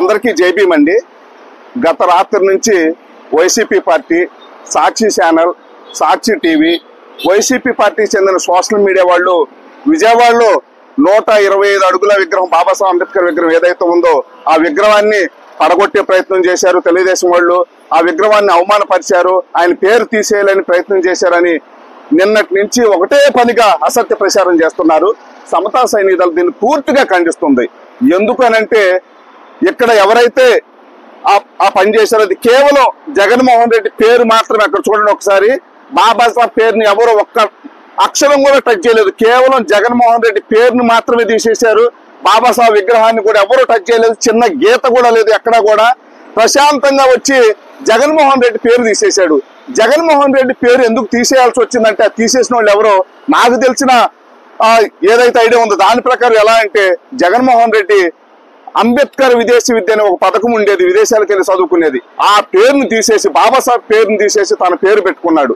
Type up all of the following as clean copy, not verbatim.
అందరికీ జై భీమ్ అండి. గత రాత్రి నుంచి వైసీపీ పార్టీ, సాక్షి ఛానల్, సాక్షి టీవీ, వైసీపీ పార్టీకి చెందిన సోషల్ మీడియా వాళ్ళు విజయవాడలో 125 అడుగుల విగ్రహం, బాబాసాహెబ్ అంబేద్కర్ విగ్రహం ఏదైతే ఉందో ఆ విగ్రహాన్ని పడగొట్టే ప్రయత్నం చేశారు. తెలుగుదేశం వాళ్ళు ఆ విగ్రహాన్ని అవమానపరిచారు, ఆయన పేరు తీసేయాలని ప్రయత్నం చేశారని నిన్నటి నుంచి ఒకటే పనిగా అసత్య ప్రచారం చేస్తున్నారు. సమతా సైనిక దళం దీన్ని పూర్తిగా ఖండిస్తుంది. ఎందుకనంటే ఇక్కడ ఎవరైతే ఆ పని చేశారో అది కేవలం జగన్మోహన్ రెడ్డి పేరు మాత్రమే. అక్కడ చూడండి ఒకసారి, బాబాసాహెబ్ పేరుని ఎవరో ఒక్క అక్షరం కూడా టచ్ చేయలేదు. కేవలం జగన్మోహన్ రెడ్డి పేరుని మాత్రమే తీసేశారు. బాబాసాహెబ్ విగ్రహాన్ని కూడా ఎవరు టచ్ చేయలేదు. చిన్న గీత కూడా లేదు ఎక్కడా కూడా. ప్రశాంతంగా వచ్చి జగన్మోహన్ రెడ్డి పేరు తీసేశాడు. జగన్మోహన్ రెడ్డి పేరు ఎందుకు తీసేయాల్సి వచ్చిందంటే ఆ తీసేసిన వాళ్ళు ఎవరో నాకు తెలిసిన ఏదైతే ఐడియా ఉందో దాని ప్రకారం ఎలా అంటే, జగన్మోహన్ రెడ్డి అంబేద్కర్ విదేశీ విద్య అనే ఒక పథకం ఉండేది, విదేశాలకు వెళ్ళి చదువుకునేది. ఆ పేరును తీసేసి, బాబాసాహెబ్ పేరును తీసేసి తన పేరు పెట్టుకున్నాడు.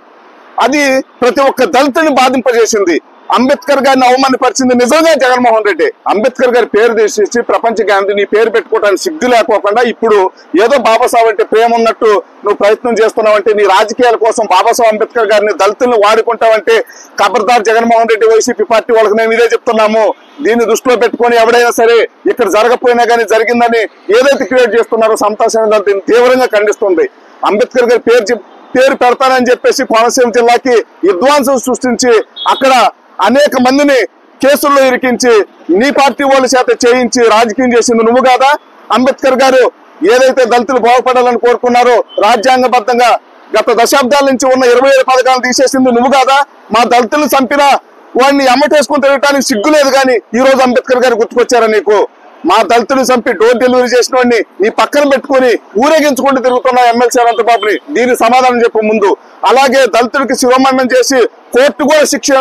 అది ప్రతి ఒక్క దళితుని బాధింపజేసింది. అంబేద్కర్ గారిని అవమానపరిచింది నిజంగా జగన్మోహన్ రెడ్డి. అంబేద్కర్ గారి పేరు తీసేసి ప్రపంచ గాంధీ నీ పేరు పెట్టుకోవడానికి సిగ్గు లేకోకుండా ఇప్పుడు ఏదో బాబాసాహెబ్ అంటే ప్రేమ ఉన్నట్టు నువ్వు ప్రయత్నం చేస్తున్నావంటే, నీ రాజకీయాల కోసం బాబాసాహెబ్ అంబేద్కర్ గారిని దళితులను వాడుకుంటావంటే ఖబర్దార్ జగన్మోహన్ రెడ్డి, వైసీపీ పార్టీ వాళ్ళకి మేము ఇదే చెప్తున్నాము. దీన్ని దృష్టిలో పెట్టుకొని ఎవడైనా సరే ఇక్కడ జరగకపోయినా కానీ జరిగిందని ఏదైతే క్రియేట్ చేస్తున్నారో సమతా సైనిక దళం దీన్ని తీవ్రంగా ఖండిస్తుంది. అంబేద్కర్ గారి పేరు పెడతానని చెప్పేసి కోనసీమ జిల్లాకి విధ్వంసం సృష్టించి అక్కడ అనేక మందిని కేసుల్లో ఇరికించి నీ పార్టీ వాళ్ళ చేత చేయించి రాజకీయం చేసింది నువ్వు కాదా? అంబేద్కర్ గారు ఏదైతే దళితులు బాగుపడాలని కోరుకున్నారో రాజ్యాంగబద్ధంగా గత దశాబ్దాల నుంచి ఉన్న 27 పథకాలు తీసేసింది నువ్వు కాదా? మా దళితులు చంపిన వాడిని ఎమ్మటేసుకుని తిరగటానికి సిగ్గు లేదు కానీ ఈ రోజు అంబేద్కర్ గారు గుర్తుకొచ్చారా నీకు? మా దళితులు చంపి డోర్ డెలివరీ చేసిన వాడిని నీ పక్కన పెట్టుకుని ఊరేగించుకుంటూ తిరుగుతున్న ఎమ్మెల్సీ అనంతబాబుని దీనికి సమాధానం చెప్పు ముందు. అలాగే దళితుడికి శివమరణం చేసి కోర్టు కూడా శిక్ష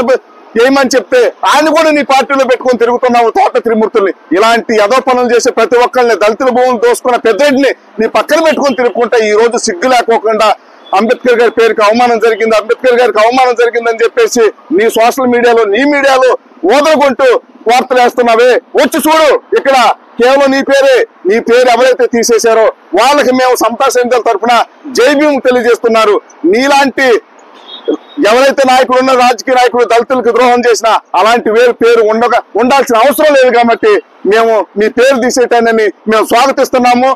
ఏమని చెప్తే ఆయన కూడా నీ పార్టీలో పెట్టుకొని తిరుగుతున్నావు తోట త్రిమూర్తుల్ని. ఇలాంటి యదో పనులు చేసే ప్రతి ఒక్కరిని, దళితుల భూములు దోసుకున్న పెద్దడిని నీ పక్కన పెట్టుకొని తిరుగుకుంటా ఈ రోజు సిగ్గు లేకోకుండా అంబేద్కర్ గారి పేరుకి అవమానం జరిగింది, అంబేద్కర్ గారికి అవమానం జరిగిందని చెప్పేసి నీ సోషల్ మీడియాలో, నీ మీడియాలో ఓదలుకుంటూ వార్తలు వేస్తున్నావే. వచ్చి చూడు, ఇక్కడ కేవలం నీ పేరు ఎవరైతే తీసేశారో వాళ్ళకి మేము సమతా సైనిక దళం తరఫున జై భీమ్ తెలియజేస్తున్నారు. నీలాంటి ఎవరైతే నాయకులు ఉన్న రాజకీయ నాయకులు దళితులకు ద్రోహం చేసినా అలాంటి పేరు ఉండాల్సిన అవసరం లేదు కాబట్టి మేము మీ పేరు తీసేటాన్ని మేము స్వాగతిస్తున్నాము.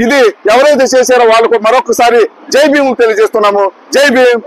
ఇది ఎవరైతే చేశారో వాళ్ళకు మరొకసారి జై భీమ్ తెలియజేస్తున్నాము. జై భీమ్.